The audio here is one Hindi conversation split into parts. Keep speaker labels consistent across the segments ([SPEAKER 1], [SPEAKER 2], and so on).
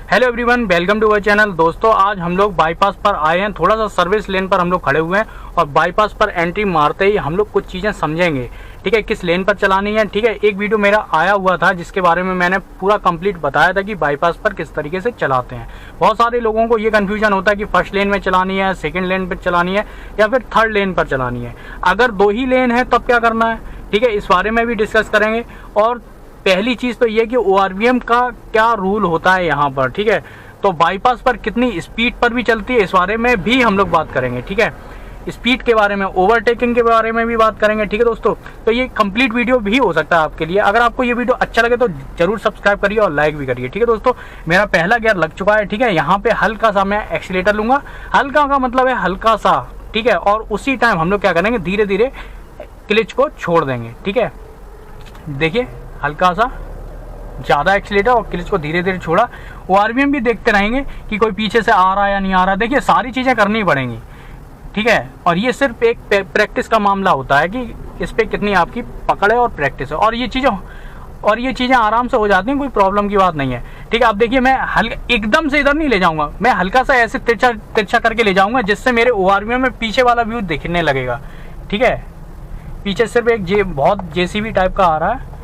[SPEAKER 1] Hello everyone, welcome to our channel. दोस्तों, आज हम लोग बाईपास पर आए हैं। थोड़ा सा सर्विस लेन पर हम लोग खड़े हुए हैं और बाईपास पर एंट्री मारते ही हम लोग कुछ चीज़ें समझेंगे। ठीक है, किस लेन पर चलानी है। ठीक है, एक वीडियो मेरा आया हुआ था जिसके बारे में मैंने पूरा कंप्लीट बताया था कि बाईपास पर किस तरीके से चलाते हैं। बहुत सारे लोगों को ये कन्फ्यूजन होता है कि फर्स्ट लेन में चलानी है, सेकेंड लेन पर चलानी है या फिर थर्ड लेन पर चलानी है। अगर दो ही लेन है तब क्या करना है, ठीक है, इस बारे में भी डिस्कस करेंगे। और पहली चीज़ तो ये कि ORVM का क्या रूल होता है यहाँ पर। ठीक है, तो बाईपास पर कितनी स्पीड पर भी चलती है, इस बारे में भी हम लोग बात करेंगे। ठीक है, स्पीड के बारे में, ओवरटेकिंग के बारे में भी बात करेंगे। ठीक है दोस्तों, तो ये कंप्लीट वीडियो भी हो सकता है आपके लिए। अगर आपको ये वीडियो अच्छा लगे तो जरूर सब्सक्राइब करिए और लाइक भी करिए। ठीक है दोस्तों, मेरा पहला गियर लग चुका है। ठीक है, यहाँ पे हल्का सा मैं एक्सीलेटर लूँगा। हल्का का मतलब है हल्का सा। ठीक है, और उसी टाइम हम लोग क्या करेंगे, धीरे धीरे क्लच को छोड़ देंगे। ठीक है, देखिए हल्का सा, ज़्यादा एक्सीलेटर और क्लच को धीरे धीरे छोड़ा। ORVM भी देखते रहेंगे कि कोई पीछे से आ रहा है या नहीं आ रहा। देखिए सारी चीज़ें करनी पड़ेंगी। ठीक है, और ये सिर्फ एक प्रैक्टिस का मामला होता है कि इस पर कितनी आपकी पकड़ है और प्रैक्टिस है। और ये चीज़ें आराम से हो जाती हैं, कोई प्रॉब्लम की बात नहीं है। ठीक है, अब देखिए मैं हल्का एकदम से इधर नहीं ले जाऊँगा, मैं हल्का सा ऐसे तिरछा करके ले जाऊँगा जिससे मेरे ORVM में पीछे वाला व्यू दिखने लगेगा। ठीक है, पीछे सिर्फ एक बहुत JCB टाइप का आ रहा है,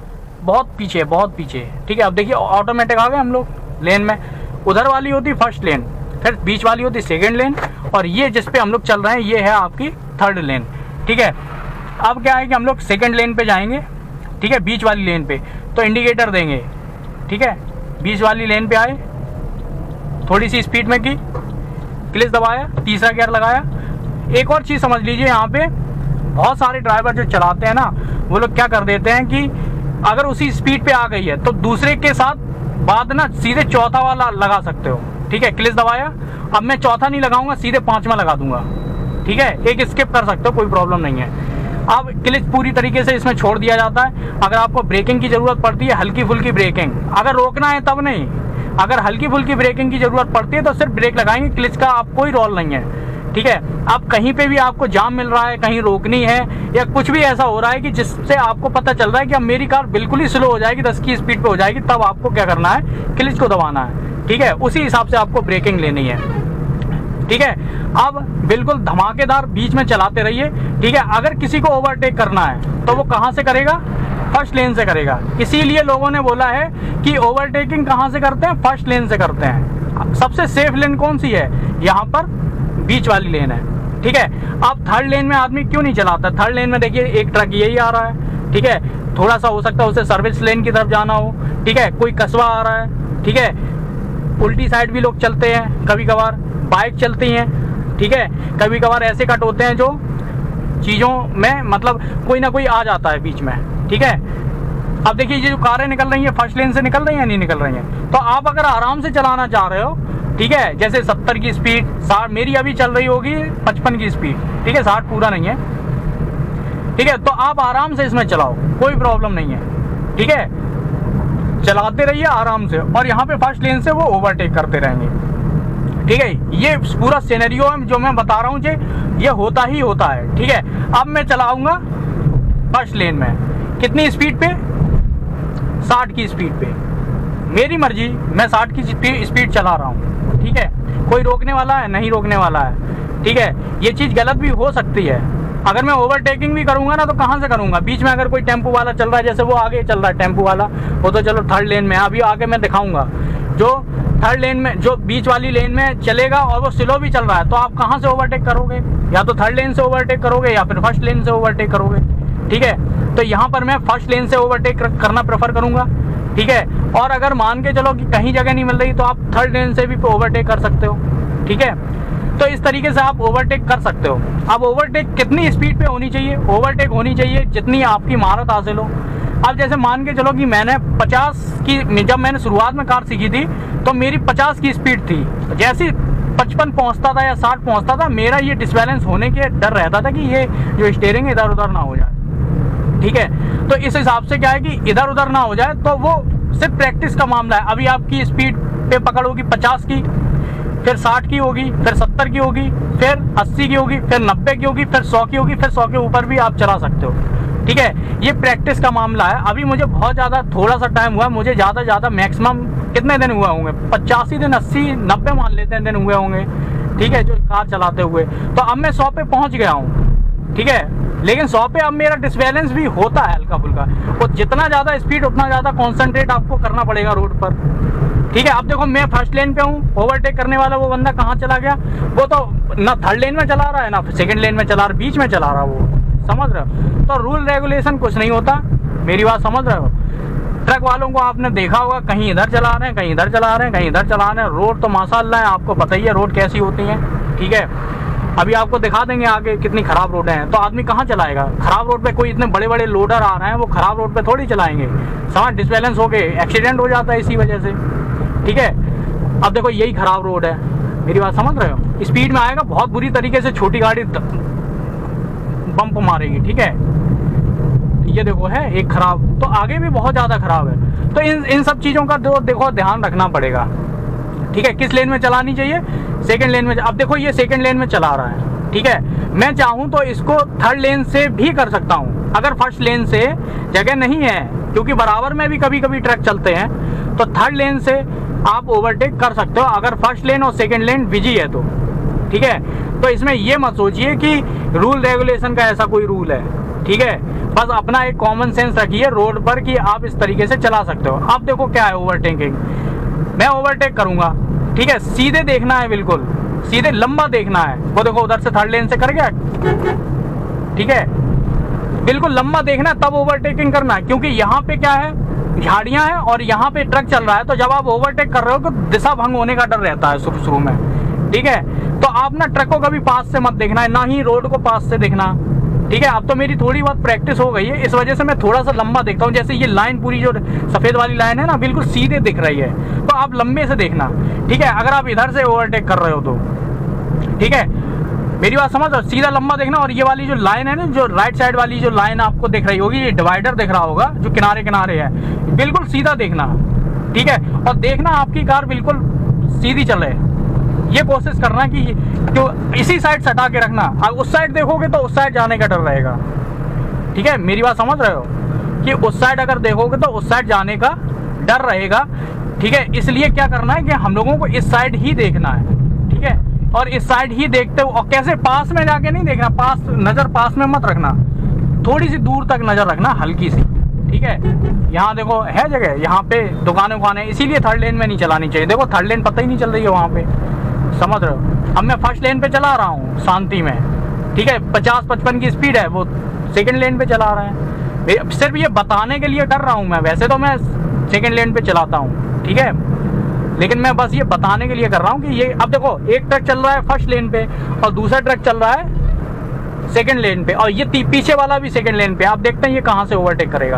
[SPEAKER 1] बहुत पीछे। ठीक है, अब देखिए ऑटोमेटिक आ गए हम लोग लेन में। उधर वाली होती फर्स्ट लेन, फिर बीच वाली होती सेकंड लेन, और ये जिस पे हम लोग चल रहे हैं ये है आपकी थर्ड लेन। ठीक है, अब क्या है कि हम लोग सेकंड लेन पे जाएंगे। ठीक है, बीच वाली लेन पे तो इंडिकेटर देंगे। ठीक है, बीच वाली लेन पे आए, थोड़ी सी स्पीड में की, क्लच दबाया, तीसरा गियर लगाया। एक और चीज़ समझ लीजिए, यहाँ पे बहुत सारे ड्राइवर जो चलाते हैं ना, वो लोग क्या कर देते हैं कि अगर उसी स्पीड पे आ गई है तो दूसरे के साथ बाद ना सीधे चौथा वाला लगा सकते हो। ठीक है, क्लच दबाया, अब मैं चौथा नहीं लगाऊंगा, सीधे पांचवा लगा दूंगा। ठीक है, एक स्किप कर सकते हो, कोई प्रॉब्लम नहीं है। अब क्लच पूरी तरीके से इसमें छोड़ दिया जाता है। अगर आपको ब्रेकिंग की जरूरत पड़ती है, हल्की फुल्की ब्रेकिंग, अगर रोकना है तब नहीं, अगर हल्की फुल्की ब्रेकिंग की जरूरत पड़ती है तो सिर्फ ब्रेक लगाएंगे, क्लच का आप कोई रोल नहीं है। ठीक है, अब कहीं पे भी आपको जाम मिल रहा है, कहीं रोकनी है या कुछ भी ऐसा हो रहा है कि जिससे आपको पता चल रहा है कि अब मेरी कार बिल्कुल ही स्लो हो जाएगी, 10 की स्पीड पे हो जाएगी, तब आपको क्या करना है, क्लच को दबाना है। ठीक है, उसी हिसाब से आपको ब्रेकिंग लेनी है। ठीक है, अब बिल्कुल धमाकेदार बीच में चलाते रहिए। ठीक है, अगर किसी को ओवरटेक करना है तो वो कहाँ से करेगा, फर्स्ट लेन से करेगा। इसीलिए लोगों ने बोला है कि ओवरटेकिंग कहाँ से करते हैं, फर्स्ट लेन से करते हैं। सबसे सेफ लेन कौन सी है, यहाँ पर बीच वाली लेन है। ठीक है, अब थर्ड लेन में आदमी क्यों नहीं चलाता। थर्ड लेन में देखिए एक ट्रक यही आ रहा है। ठीक है, थोड़ा सा हो सकता है उसे सर्विस लेन की तरफ जाना हो। ठीक है, कोई कस्बा आ रहा है। ठीक है, उल्टी साइड भी लोग चलते हैं, कभी कभार बाइक चलती हैं। ठीक है, कभी कभार ऐसे कट होते हैं जो चीज़ों में मतलब कोई ना कोई आ जाता है बीच में। ठीक है, अब देखिए ये जो कारें निकल रही हैं फर्स्ट लेन से निकल रही हैं या नहीं निकल रही हैं। तो आप अगर आराम से चलाना चाह रहे हो, ठीक है, जैसे 70 की स्पीड, 60, मेरी अभी चल रही होगी 55 की स्पीड। ठीक है, 60 पूरा नहीं है। ठीक है, तो आप आराम से इसमें चलाओ, कोई प्रॉब्लम नहीं है। ठीक है, चलाते रहिए आराम से, और यहाँ पे फर्स्ट लेन से वो ओवरटेक करते रहेंगे। ठीक है, ये पूरा सिनेरियो है जो मैं बता रहा हूँ, ये होता ही होता है। ठीक है, अब मैं चलाऊंगा फर्स्ट लेन में, कितनी स्पीड पे, 60 की स्पीड पे, मेरी मर्जी, मैं 60 की स्पीड चला रहा हूँ। ठीक है, कोई रोकने वाला है नहीं, रोकने वाला है। ठीक है, ये चीज़ गलत भी हो सकती है। अगर मैं ओवरटेकिंग भी करूंगा ना तो कहाँ से करूंगा, बीच में अगर कोई टेम्पो वाला चल रहा है, जैसे वो आगे चल रहा है टेम्पो वाला, वो तो चलो थर्ड लेन में, अभी आगे मैं दिखाऊंगा। जो थर्ड लेन में, जो बीच वाली लेन में चलेगा और वो स्लो भी चल रहा है, तो आप कहाँ से ओवरटेक करोगे, या तो थर्ड लेन से ओवरटेक करोगे या फिर फर्स्ट लेन से ओवरटेक करोगे। ठीक है, तो यहाँ पर मैं फर्स्ट लेन से ओवरटेक करना प्रेफर करूंगा। ठीक है, और अगर मान के चलो कि कहीं जगह नहीं मिल रही तो आप थर्ड लेन से भी ओवरटेक कर सकते हो। ठीक है, तो इस तरीके से आप ओवरटेक कर सकते हो। अब ओवरटेक कितनी स्पीड पे होनी चाहिए, ओवरटेक होनी चाहिए जितनी आपकी महारत हासिल हो। अब जैसे मान के चलो कि मैंने 50 की, जब मैंने शुरुआत में कार सीखी थी तो मेरी 50 की स्पीड थी, जैसे 55 पहुंचता था या 60 पहुंचता था, मेरा ये डिसबैलेंस होने के डर रहता था कि ये जो स्टीयरिंग इधर उधर ना हो जाए। ठीक है, तो इस हिसाब से क्या है कि इधर उधर ना हो जाए, तो वो सिर्फ प्रैक्टिस का मामला है। अभी आपकी स्पीड पे पकड़ होगी 50 की, फिर 60 की होगी, फिर 70 की होगी, फिर 80 की होगी, फिर 90 की होगी, फिर 100 की होगी, फिर 100 के ऊपर भी आप चला सकते हो। ठीक है, ये प्रैक्टिस का मामला है। अभी मुझे बहुत ज़्यादा थोड़ा सा टाइम हुआ, मुझे ज़्यादा मैक्सिमम कितने दिन हुए होंगे, 85 दिन, 80, 90 मान लेते हैं दिन हुए होंगे, ठीक है, जो कार चलाते हुए। तो अब मैं 100 पे पहुंच गया हूँ, ठीक है, लेकिन 100 पे अब मेरा डिसबैलेंस भी होता है हल्का फुल्का। और जितना ज़्यादा स्पीड उतना ज़्यादा कॉन्सेंट्रेट आपको करना पड़ेगा रोड पर, ठीक है। अब देखो मैं फर्स्ट लेन पे हूँ, ओवरटेक करने वाला वो बंदा कहाँ चला गया, वो तो ना थर्ड लेन में चला रहा है ना सेकंड लेन में चला रहा, बीच में चला रहा वो, समझ रहे हो। तो रूल रेगुलेशन कुछ नहीं होता, मेरी बात समझ रहे हो। ट्रक वालों को आपने देखा होगा, कहीं इधर चला रहे हैं, कहीं इधर चला रहे हैं, कहीं इधर चला रहे हैं। रोड तो माशाअल्लाह है, आपको पता ही है रोड कैसी होती है, ठीक है। अभी आपको दिखा देंगे आगे कितनी खराब रोडें हैं। तो आदमी कहाँ चलाएगा खराब रोड पे, कोई इतने बड़े बड़े लोडर आ रहे हैं, वो खराब रोड पे थोड़ी चलाएंगे, समझ, डिसबैलेंस हो गए, एक्सीडेंट हो जाता है इसी वजह से, ठीक है। अब देखो यही खराब रोड है, मेरी बात समझ रहे हो। स्पीड में आएगा बहुत बुरी तरीके से, छोटी गाड़ी बम्प मारेगी, ठीक है। ये देखो है एक खराब, तो आगे भी बहुत ज़्यादा खराब है। तो इन सब चीज़ों का देखो ध्यान रखना पड़ेगा, ठीक है। किस लेन में चलानी चाहिए, सेकंड लेन में। अब देखो ये सेकंड लेन में चला रहा है, ठीक है, मैं चाहूँ तो इसको थर्ड लेन से भी कर सकता हूँ, अगर फर्स्ट लेन से जगह नहीं है, क्योंकि बराबर में भी कभी कभी ट्रक चलते हैं, तो थर्ड लेन से आप ओवरटेक कर सकते हो अगर फर्स्ट लेन और सेकंड लेन बिजी है तो, ठीक है। तो इसमें ये मत सोचिए कि रूल रेगुलेशन का ऐसा कोई रूल है, ठीक है। बस अपना एक कॉमन सेंस रखिए रोड पर कि आप इस तरीके से चला सकते हो। अब देखो क्या है ओवरटेकिंग, मैं ओवरटेक करूंगा, ठीक है, सीधे देखना है, बिल्कुल सीधे लंबा देखना है। वो देखो उधर से थर्ड लेन से कर गया, ठीक है, बिल्कुल लंबा देखना है तब ओवरटेकिंग करना है, क्योंकि यहाँ पे क्या है, झाड़ियां हैं और यहाँ पे ट्रक चल रहा है। तो जब आप ओवरटेक कर रहे हो तो दिशा भंग होने का डर रहता है शुरू में, ठीक है। तो आप ना ट्रक को कभी पास से मत देखना है, ना ही रोड को पास से देखना, ठीक है। अब तो मेरी थोड़ी बहुत प्रैक्टिस हो गई है, इस वजह से मैं थोड़ा सा लंबा देखता हूँ। जैसे ये लाइन पूरी जो सफेद वाली लाइन है ना, बिल्कुल सीधे दिख रही है, तो आप लंबे से देखना, ठीक है। अगर आप इधर से ओवरटेक कर रहे हो तो, ठीक है, मेरी बात समझ, और सीधा लंबा देखना। और ये वाली जो लाइन है ना, जो राइट साइड वाली जो लाइन आपको दिख रही होगी, ये डिवाइडर दिख रहा होगा जो किनारे किनारे है, बिल्कुल सीधा देखना, ठीक है। और देखना आपकी कार बिल्कुल सीधी चले, ये कोशिश करना कि जो इसी साइड सटा के रखना। अब उस साइड देखोगे तो उस साइड जाने का डर रहेगा, ठीक है, मेरी बात समझ रहे हो, कि उस साइड अगर देखोगे तो उस साइड जाने का डर रहेगा, ठीक है। इसलिए क्या करना है कि हम लोगों को इस साइड ही देखना है, ठीक है। और इस साइड ही देखते हो, और कैसे पास में जाके नहीं देखना, नजर पास में मत रखना, थोड़ी सी दूर तक नजर रखना, हल्की सी, ठीक है। यहाँ देखो है जगह, यहाँ पे दुकानें उकानें, इसीलिए थर्ड लेन में नहीं चलानी चाहिए। देखो थर्ड लेन पता ही नहीं चल रही है वहाँ पे, समझ रहे हो। अब मैं फर्स्ट लेन पे चला रहा हूँ शांति में, ठीक है, 50-55 की स्पीड है, वो सेकंड लेन पे चला रहा है। सिर्फ ये बताने के लिए कर रहा हूँ मैं, वैसे तो मैं सेकंड लेन पे चलाता हूँ, ठीक है, लेकिन मैं बस ये बताने के लिए कर रहा हूँ कि ये, अब देखो एक ट्रक चल रहा है फर्स्ट लेन पे और दूसरा ट्रक चल रहा है सेकंड लेन पे, और ये पीछे वाला भी सेकंड लेन पे। आप देखते हैं ये कहाँ से ओवरटेक करेगा।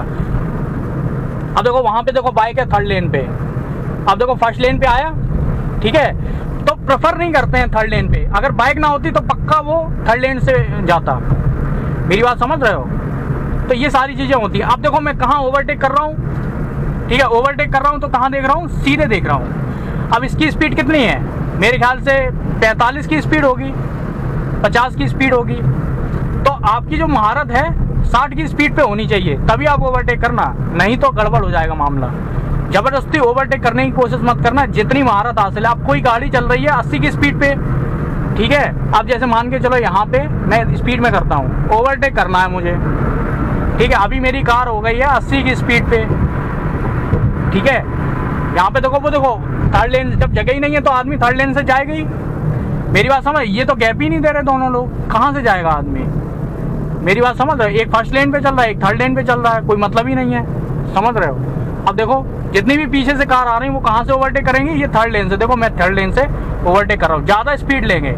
[SPEAKER 1] अब देखो वहाँ पे देखो बाइक है थर्ड लेन पे, अब देखो फर्स्ट लेन पे आया, ठीक है, तो प्रेफर नहीं करते हैं थर्ड लेन पे। अगर बाइक ना होती तो पक्का वो थर्ड लेन से जाता, मेरी बात समझ रहे हो। तो ये सारी चीज़ें होती हैं। अब देखो मैं कहाँ ओवरटेक कर रहा हूँ, ठीक है, ओवरटेक कर रहा हूँ तो कहाँ देख रहा हूँ, सीधे देख रहा हूँ। अब इसकी स्पीड कितनी है, मेरे ख्याल से 45 की स्पीड होगी, 50 की स्पीड होगी। तो आपकी जो महारत है 60 की स्पीड पे होनी चाहिए, तभी आप ओवरटेक करना, नहीं तो गड़बड़ हो जाएगा मामला। जबरदस्ती ओवरटेक करने की कोशिश मत करना, जितनी महारत हासिल है। अब कोई गाड़ी चल रही है 80 की स्पीड पे, ठीक है, अब जैसे मान के चलो यहाँ पे मैं स्पीड में करता हूँ, ओवरटेक करना है मुझे, ठीक है। अभी मेरी कार हो गई है 80 की स्पीड पे, ठीक है। यहाँ पे देखो, वो देखो थर्ड लेन, जब जगह ही नहीं है तो आदमी थर्ड लेन से जाएगा ही, मेरी बात समझ। ये तो गैप ही नहीं दे रहे दोनों लोग, कहाँ से जाएगा आदमी, मेरी बात समझ रहे हो। एक फर्स्ट लेन पे चल रहा है, एक थर्ड लेन पे चल रहा है, कोई मतलब ही नहीं है, समझ रहे हो। अब देखो जितनी भी पीछे से कार आ रही है वो कहाँ से ओवरटेक करेंगे, ये थर्ड लेन से। देखो मैं थर्ड लेन से ओवरटेक कर रहा हूँ, ज़्यादा स्पीड लेंगे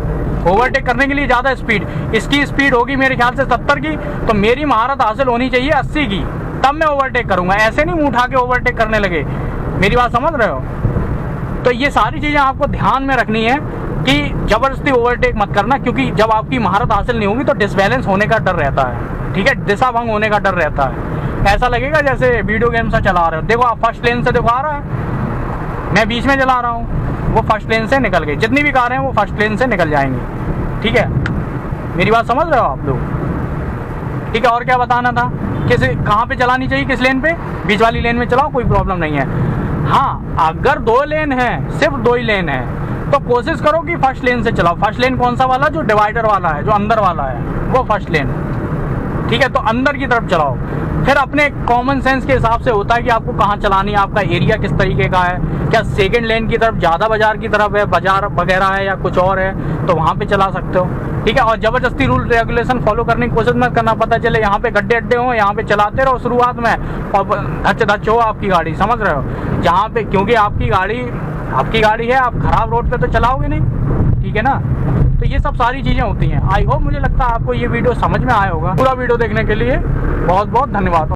[SPEAKER 1] ओवरटेक करने के लिए, ज़्यादा स्पीड। इसकी स्पीड होगी मेरे ख्याल से 70 की, तो मेरी महारत हासिल होनी चाहिए 80 की, तब मैं ओवरटेक करूँगा। ऐसे नहीं मुँह उठा के ओवरटेक करने लगे, मेरी बात समझ रहे हो। तो ये सारी चीज़ें आपको ध्यान में रखनी है कि जबरदस्ती ओवरटेक मत करना, क्योंकि जब आपकी महारत हासिल नहीं होगी तो डिसबैलेंस होने का डर रहता है, ठीक है, दिशा भंग होने का डर रहता है। ऐसा लगेगा जैसे वीडियो गेम सा चला रहे हो। देखो आप फर्स्ट लेन से देखो आ रहा है, मैं बीच में चला रहा हूँ, वो फर्स्ट लेन से निकल गई, जितनी भी कारें हैं वो फर्स्ट लेन से निकल जाएंगी, ठीक है, मेरी बात समझ रहे हो आप लोग, ठीक है। और क्या बताना था, किस कहाँ पे चलानी चाहिए, किस लेन पे, बीच वाली लेन में चलाओ, कोई प्रॉब्लम नहीं है। हाँ, अगर 2 लेन है, सिर्फ 2 ही लेन है, तो कोशिश करो कि फर्स्ट लेन से चलाओ। फर्स्ट लेन कौन सा वाला? जो डिवाइडर वाला है, जो अंदर वाला है, वो फर्स्ट लेन, ठीक है। तो अंदर की तरफ चलाओ। फिर अपने कॉमन सेंस के हिसाब से होता है कि आपको कहाँ चलानी है, आपका एरिया किस तरीके का है, क्या सेकंड लेन की तरफ ज़्यादा बाजार की तरफ है, बाजार वगैरह है या कुछ और है, तो वहाँ पे चला सकते हो, ठीक है। और ज़बरदस्ती रूल रेगुलेशन फॉलो करने की कोशिश मत करना। पता चले यहाँ पे गड्ढे अड्डे हो, यहाँ पे चलाते रहो शुरुआत में और धच धच हो आपकी गाड़ी, समझ रहे हो, जहाँ पे, क्योंकि आपकी गाड़ी है, आप खराब रोड पे तो चलाओगे नहीं, ठीक है ना। तो ये सब सारी चीज़ें होती हैं। आई होप, मुझे लगता है आपको ये वीडियो समझ में आया होगा। पूरा वीडियो देखने के लिए बहुत बहुत धन्यवाद।